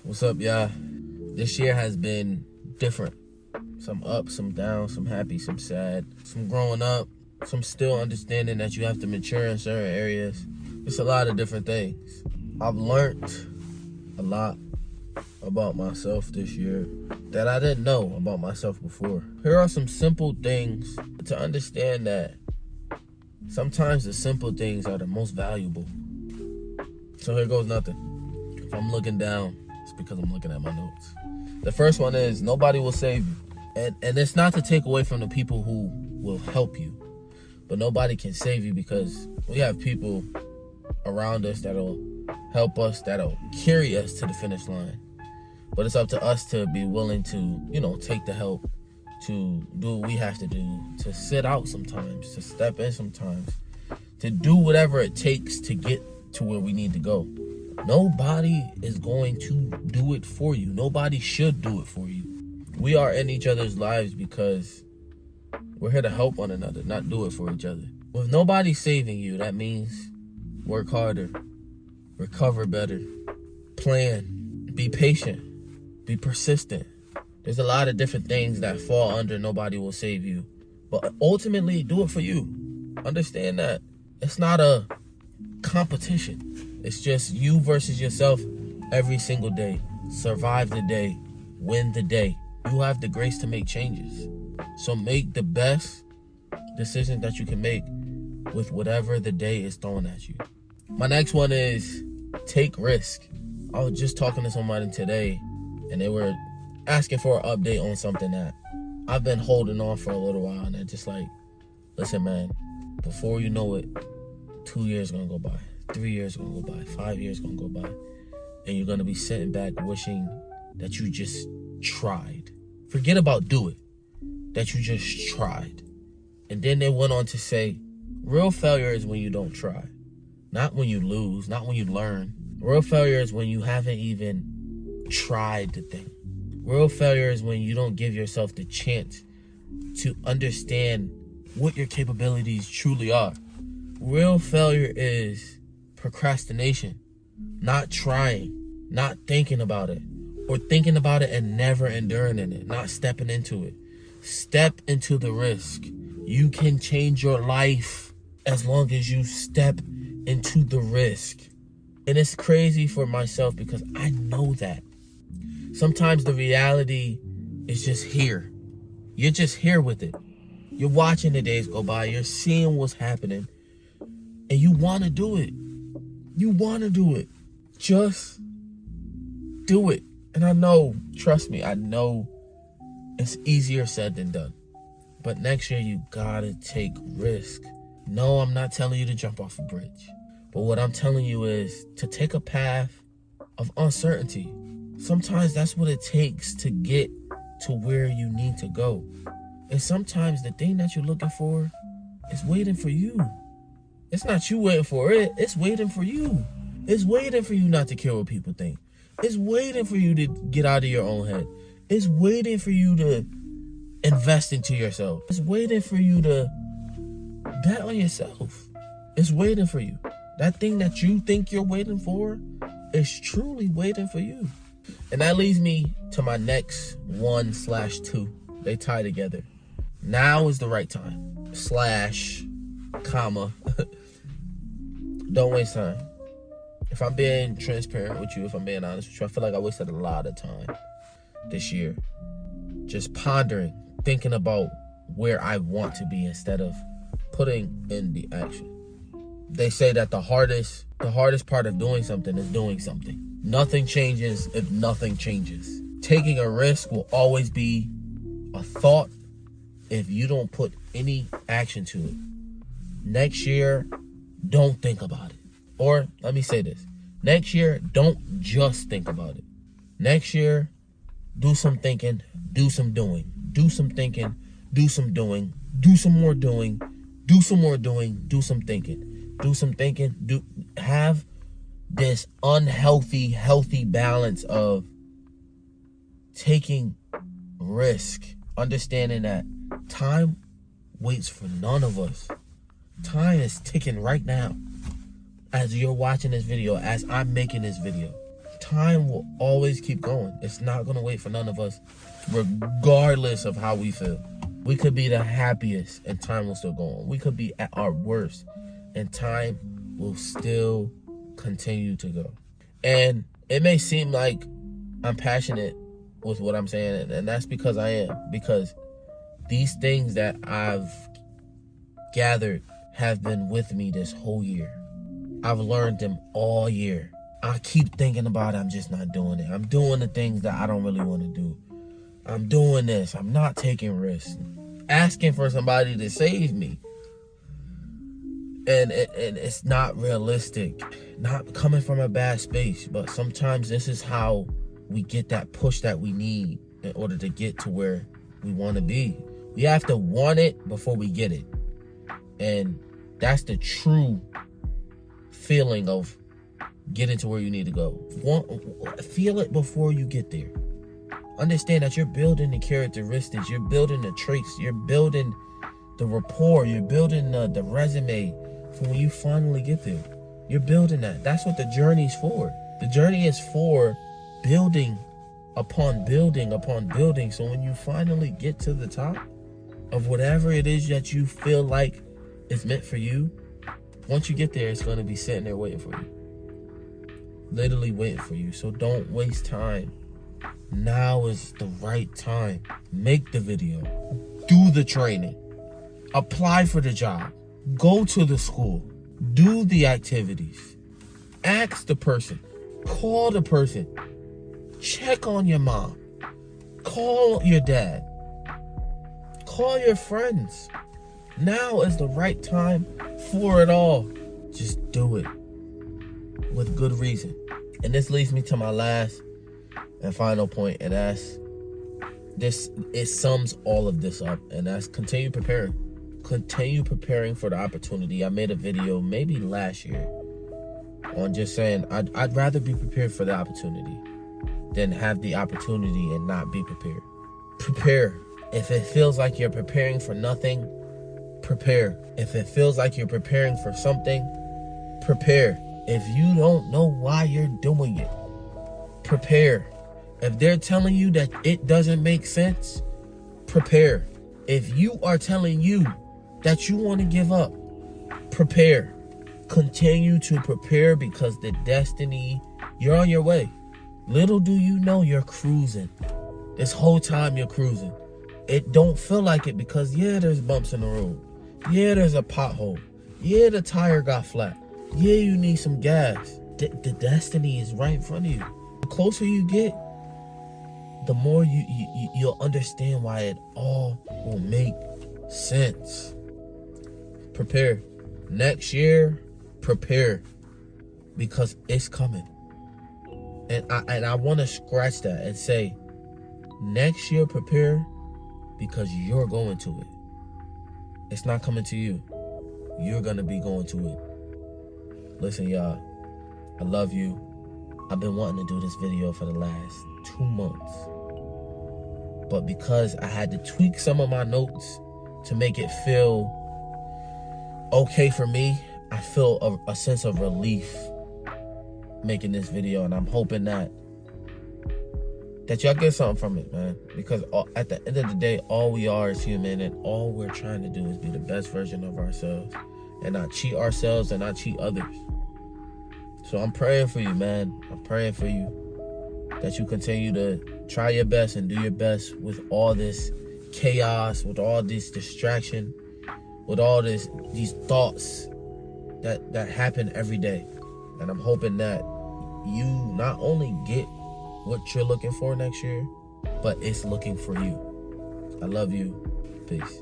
What's up, y'all? This year has been different. Some up, some down, some happy, some sad, some growing up, some still understanding that you have to mature in certain areas. It's a lot of different things. I've learned a lot about myself this year that I didn't know about myself before. Here are some simple things to understand that sometimes the simple things are the most valuable. So here goes nothing. If I'm looking down, it's because I'm looking at my notes. The first one is nobody will save you. And it's not to take away from the people who will help you, but nobody can save you because we have people around us that'll help us, that'll carry us to the finish line. But it's up to us to be willing to, take the help, to do what we have to do, to sit out sometimes, to step in sometimes, to do whatever it takes to get to where we need to go. Nobody is going to do it for you. Nobody should do it for you. We are in each other's lives because we're here to help one another, not do it for each other. With nobody saving you, that means work harder, recover better, plan, be patient, be persistent. There's a lot of different things that fall under nobody will save you. But ultimately, do it for you. Understand that it's not a competition. It's just you versus yourself every single day. Survive the day. Win the day. You have the grace to make changes. So make the best decision that you can make with whatever the day is throwing at you. My next one is take risk. I was just talking to somebody today and they were asking for an update on something that I've been holding on for a little while, and they're just like, listen, man, before you know it, 2 years gonna go by, 3 years gonna go by, 5 years gonna go by, and you're gonna be sitting back wishing that you just tried. Forget about do it, that you just tried. And then they went on to say, real failure is when you don't try. Not when you lose, not when you learn. Real failure is when you haven't even tried the thing. Real failure is when you don't give yourself the chance to understand what your capabilities truly are. Real failure is procrastination, not trying, not thinking about it, or thinking about it and never enduring in it, not stepping into it. Step into the risk. You can change your life as long as you step into the risk. And it's crazy for myself because I know that. Sometimes the reality is just here. You're just here with it. You're watching the days go by. You're seeing what's happening. And you want to do it. You want to do it. Just do it. And I know, trust me, I know it's easier said than done. But next year, you gotta take risk. No, I'm not telling you to jump off a bridge. But what I'm telling you is to take a path of uncertainty. Sometimes that's what it takes to get to where you need to go. And sometimes the thing that you're looking for is waiting for you. It's not you waiting for it. It's waiting for you. It's waiting for you not to care what people think. It's waiting for you to get out of your own head. It's waiting for you to invest into yourself. It's waiting for you to bet on yourself. It's waiting for you. That thing that you think you're waiting for is truly waiting for you. And that leads me to my next 1/2. They tie together. Now is the right time. / comma. Don't waste time. If I'm being transparent with you, if I'm being honest with you, I feel like I wasted a lot of time this year just pondering, thinking about where I want to be instead of putting in the action. They say that the hardest part of doing something is doing something. Nothing changes if nothing changes. Taking a risk will always be a thought if you don't put any action to it. Next year, don't think about it. Or let me say this. Next year, don't just think about it. Next year, do some thinking, do some doing. Do some thinking, do some doing. Do some more doing, do some more doing, do some thinking. Do some thinking, have this unhealthy, healthy balance of taking risk. Understanding that time waits for none of us. Time is ticking right now. As you're watching this video, as I'm making this video, Time will always keep going. It's not going to wait for none of us, regardless of how we feel. We could be the happiest and time will still go on. We could be at our worst and time will still continue to go. And it may seem like I'm passionate with what I'm saying, and that's because I am. Because these things that I've gathered have been with me this whole year. I've learned them all year. I keep thinking about it, I'm just not doing it. I'm doing the things that I don't really want to do. I'm doing this. I'm not taking risks. Asking for somebody to save me. And it's not realistic. Not coming from a bad space. But sometimes this is how we get that push that we need in order to get to where we want to be. We have to want it before we get it. And that's the true feeling of getting to where you need to go. Feel it before you get there. Understand that you're building the characteristics, you're building the traits, you're building the rapport, you're building the resume for when you finally get there. You're building that. That's what the journey's for. The journey is for building upon building upon building. So when you finally get to the top of whatever it is that you feel like is meant for you, once you get there, it's going to be sitting there waiting for you. Literally waiting for you. So don't waste time. Now is the right time. Make the video. Do the training. Apply for the job. Go to the school. Do the activities. Ask the person. Call the person. Check on your mom. Call your dad. Call your friends. Now is the right time for it all. Just do it with good reason. And this leads me to my last and final point, and that's this. It sums all of this up, and that's continue preparing. Continue preparing for the opportunity. I made a video maybe last year on just saying I'd rather be prepared for the opportunity than have the opportunity and not be prepared. Prepare. If it feels like you're preparing for nothing, prepare. If it feels like you're preparing for something, prepare. If you don't know why you're doing it, prepare. If they're telling you that it doesn't make sense, prepare. If you are telling you that you want to give up, prepare. Continue to prepare because the destiny, you're on your way. Little do you know you're cruising. This whole time you're cruising. It don't feel like it because, yeah, there's bumps in the road. Yeah, there's a pothole. Yeah, the tire got flat. Yeah, you need some gas. The destiny is right in front of you. The closer you get, the more you'll understand why it all will make sense. Prepare. Next year, prepare. Because it's coming. And I want to scratch that and say, next year, prepare because you're going to it. It's not coming to you. You're going to be going to it. Listen, y'all, I love you. I've been wanting to do this video for the last 2 months. But because I had to tweak some of my notes to make it feel okay for me, I feel a sense of relief making this video. And I'm hoping that y'all get something from it, man. Because at the end of the day, all we are is human. And all we're trying to do is be the best version of ourselves. And not cheat ourselves and not cheat others. So I'm praying for you, man. I'm praying for you that you continue to try your best and do your best with all this chaos, with all this distraction, with all these thoughts that happen every day. And I'm hoping that you not only get what you're looking for next year, but it's looking for you. I love you. Peace.